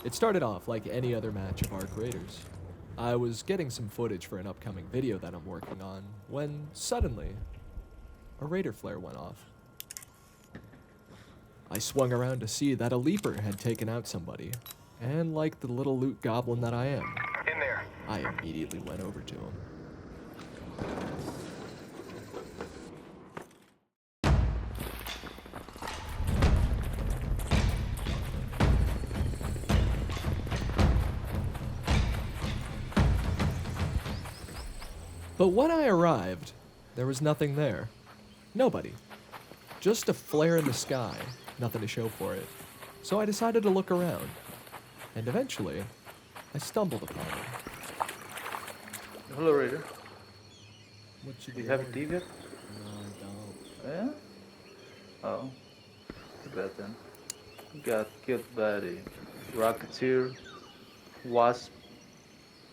It started off like any other match of Arc Raiders. I was getting some footage for an upcoming video that I'm working on when suddenly a Raider flare went off. I swung around to see that a leaper had taken out somebody, and like the little loot goblin that I am, In there. I immediately went over to him. But when I arrived, there was nothing there. Nobody. Just a flare in the sky, nothing to show for it. So I decided to look around, and eventually, I stumbled upon him. Hello, Raider. What you Do you have a TV yet? No, I don't. Yeah? Oh. Too bad then. Got killed by the Rocketeer, Wasp,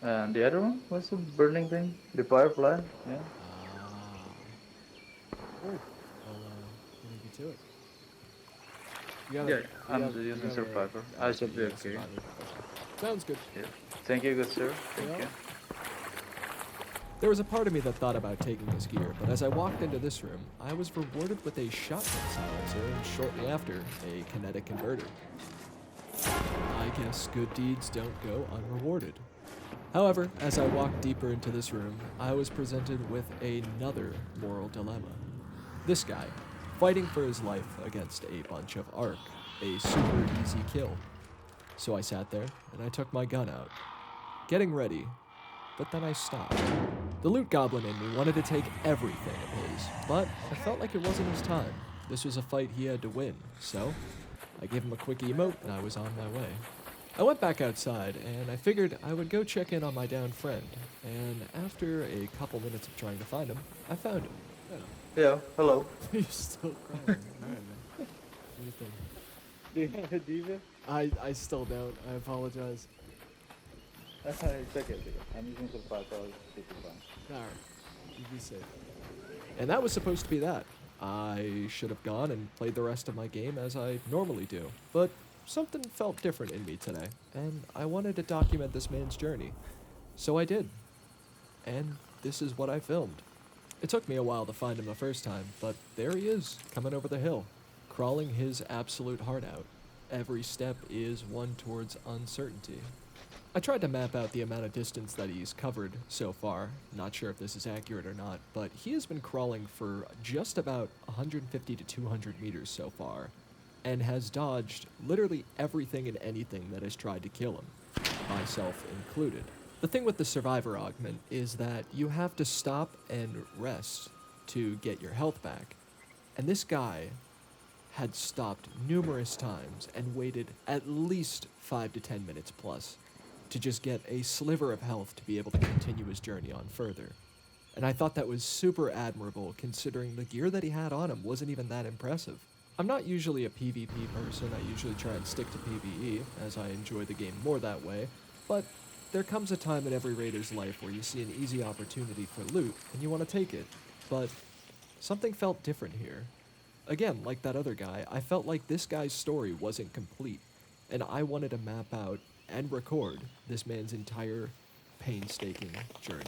and the other one? What's the burning thing? The Firefly? Yeah. Oh, I'll leave you to it. Yeah, I'm the innocent survivor. I shall be okay. Sounds good. Yeah. Thank you, good sir. Thank Yeah. you. There was a part of me that thought about taking his gear, but as I walked into this room, I was rewarded with a shotgun silencer and shortly after, a kinetic converter. I guess good deeds don't go unrewarded. However, as I walked deeper into this room, I was presented with another moral dilemma. This guy, fighting for his life against a bunch of Ark, a super easy kill. So I sat there, and I took my gun out, getting ready, but then I stopped. The loot goblin in me wanted to take everything of his, but I felt like it wasn't his time. This was a fight he had to win, so I gave him a quick emote and I was on my way. I went back outside and I figured I would go check in on my downed friend, and after a couple minutes of trying to find him, I found him. Yeah, hello. You're still crying. Alright, man. What do you think? Do you have a TV? I still don't. I apologize. It's okay, it's okay. I'm using the survivor. I'll take it fine. Alright, you be safe. And that was supposed to be that. I should have gone and played the rest of my game as I normally do, but something felt different in me today, and I wanted to document this man's journey. So I did. And this is what I filmed. It took me a while to find him the first time, but there he is, coming over the hill, crawling his absolute heart out. Every step is one towards uncertainty. I tried to map out the amount of distance that he's covered so far. Not sure if this is accurate or not, but he has been crawling for just about 150 to 200 meters so far, and has dodged literally everything and anything that has tried to kill him, myself included. The thing with the survivor augment is that you have to stop and rest to get your health back. And this guy had stopped numerous times and waited at least 5 to 10 minutes plus to just get a sliver of health to be able to continue his journey on further. And I thought that was super admirable considering the gear that he had on him wasn't even that impressive. I'm not usually a PvP person, I usually try and stick to PvE, as I enjoy the game more that way, but there comes a time in every raider's life where you see an easy opportunity for loot, and you want to take it. But something felt different here. Again, like that other guy, I felt like this guy's story wasn't complete, and I wanted to map out and record this man's entire painstaking journey.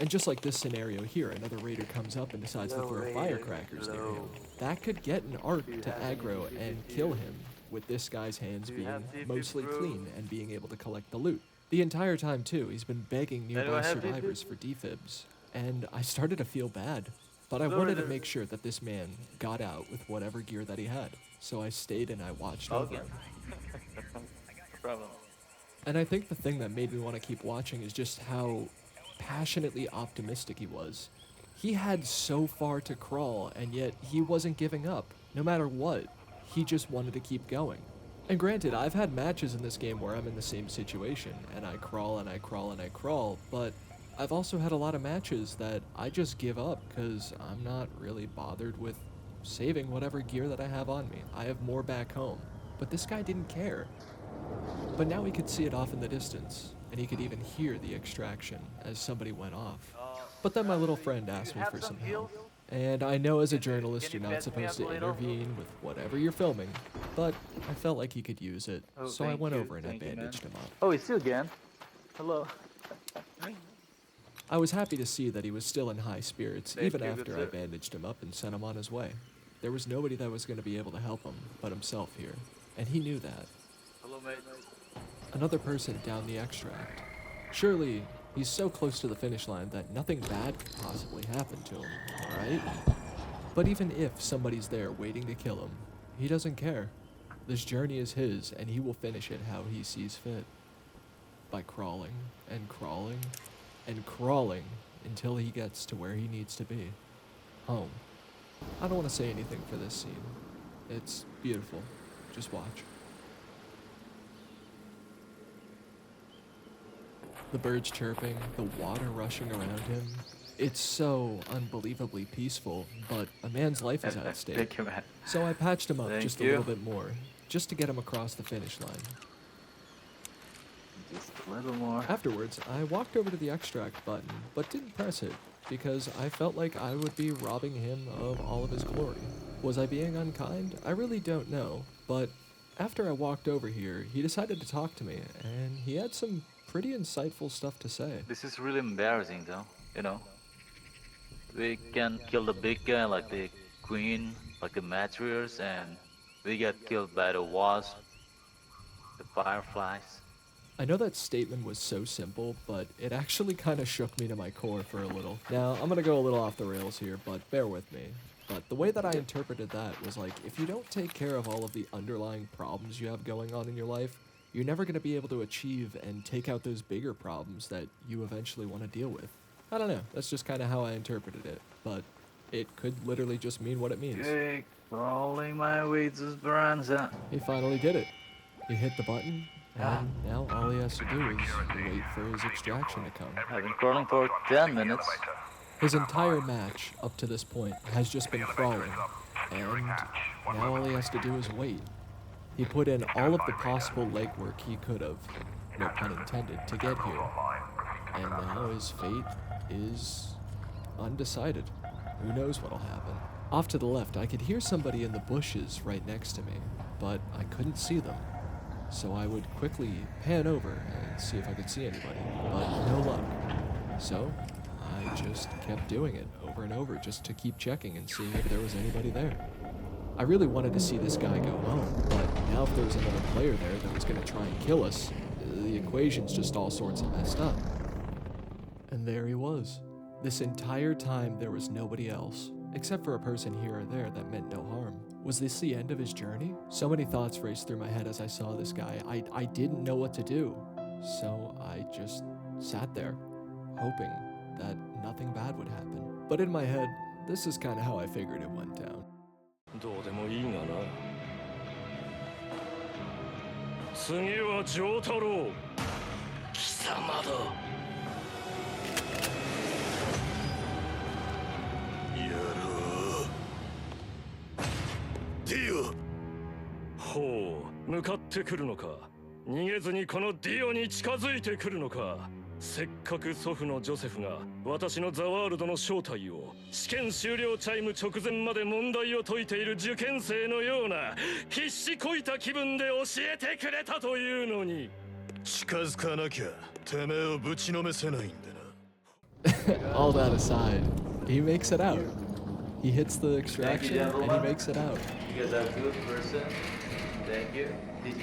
And just like this scenario here, another raider comes up and decides to throw firecrackers near him. That could get an Ark to aggro and kill him, with this guy's hands being mostly clean and being able to collect the loot. The entire time, too, he's been begging nearby survivors for defibs, and I started to feel bad. But I wanted to make sure that this man got out with whatever gear that he had, so I stayed and I watched over him. No problem. And I think the thing that made me want to keep watching is just how passionately optimistic he was. He had so far to crawl, and yet he wasn't giving up. No matter what, he just wanted to keep going. And granted, I've had matches in this game where I'm in the same situation, and I crawl and I crawl and I crawl, but I've also had a lot of matches that I just give up because I'm not really bothered with saving whatever gear that I have on me. I have more back home. But this guy didn't care. But now he could see it off in the distance, and he could even hear the extraction as somebody went off. But then my little friend asked me for some help. And I know as a Can journalist you you're not pass me supposed up to a little? intervene with whatever you're filming, but I felt like he could use it, Oh, so I thank went you. over and I Thank you, man. bandaged him up. Oh, it's you again. Hello. I was happy to see that he was still in high spirits, Thank even you, good after I sir. bandaged him up and sent him on his way. There was nobody that was going to be able to help him but himself here, and he knew that. Hello, mate. Another person down the extract. Surely, he's so close to the finish line that nothing bad could possibly happen to him, right? But even if somebody's there waiting to kill him, he doesn't care. This journey is his, and he will finish it how he sees fit. By crawling, and crawling, and crawling until he gets to where he needs to be. Home. I don't want to say anything for this scene. It's beautiful. Just watch. The birds chirping, the water rushing around him. It's so unbelievably peaceful, but a man's life is at stake. Thank you, man. So I patched him up Thank just you. a little bit more, just to get him across the finish line. Just a little more. Afterwards, I walked over to the extract button, but didn't press it, because I felt like I would be robbing him of all of his glory. Was I being unkind? I really don't know, but after I walked over here, he decided to talk to me, and he had some pretty insightful stuff to say. This is really embarrassing, though. You know, we can kill the big guy like the queen, like the matriarchs, and we get killed by the wasp, the fireflies. I know that statement was so simple, but it actually kind of shook me to my core for a little. Now, I'm gonna go a little off the rails here, but bear with me. But the way that I interpreted that was like, if you don't take care of all of the underlying problems you have going on in your life, you're never gonna be able to achieve and take out those bigger problems that you eventually want to deal with. I don't know, that's just kind of how I interpreted it, but it could literally just mean what it means. Okay, crawling my way to Esperanza. He finally did it. He hit the button, and now all he has to do is wait for his extraction to come. I've been crawling for 10 minutes. His entire match up to this point has just been crawling, and now all he has to do is wait. He put in all of the possible legwork he could have, no pun intended, to get here. And now his fate is undecided. Who knows what'll happen? Off to the left, I could hear somebody in the bushes right next to me, but I couldn't see them. So I would quickly pan over and see if I could see anybody, but no luck. So I just kept doing it over and over just to keep checking and seeing if there was anybody there. I really wanted to see this guy go home, but now if there was another player there that was going to try and kill us, the equation's just all sorts of messed up. And there he was. This entire time there was nobody else, except for a person here or there that meant no harm. Was this the end of his journey? So many thoughts raced through my head as I saw this guy. I didn't know what to do. So I just sat there, hoping that nothing bad would happen. But in my head, this is kind of how I figured it went down. どうでもいいがな。次は丈太郎。貴様だ。やろう。ディオ。ほう、向かってくるのか。逃げずにこのディオに近づいてくるのか。せっかく祖父のジョセフが私のザワールドの正体を試験終了チャイム直前まで問題を解いている受験生のような必死こいた気分で教えてくれたというのに近づかなきゃてめえをぶちのめせないんでな All that aside, he makes it out. He hits the extraction and he gentlemen. makes it out. You guys are a good person. Thank you.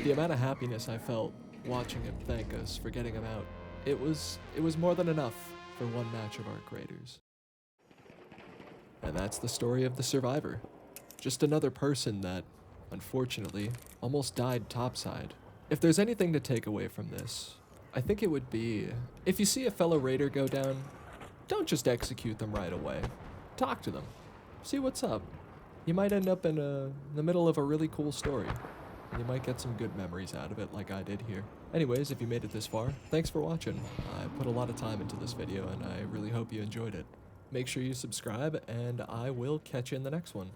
The amount of happiness I felt watching him thank us for getting him out, it was more than enough for one match of our creators. And that's the story of the survivor. Just another person that, unfortunately, almost died topside. If there's anything to take away from this, I think it would be, if you see a fellow raider go down, don't just execute them right away. Talk to them. See what's up. You might end up in the middle of a really cool story. And you might get some good memories out of it like I did here. Anyways, if you made it this far, thanks for watching. I put a lot of time into this video and I really hope you enjoyed it. Make sure you subscribe and I will catch you in the next one.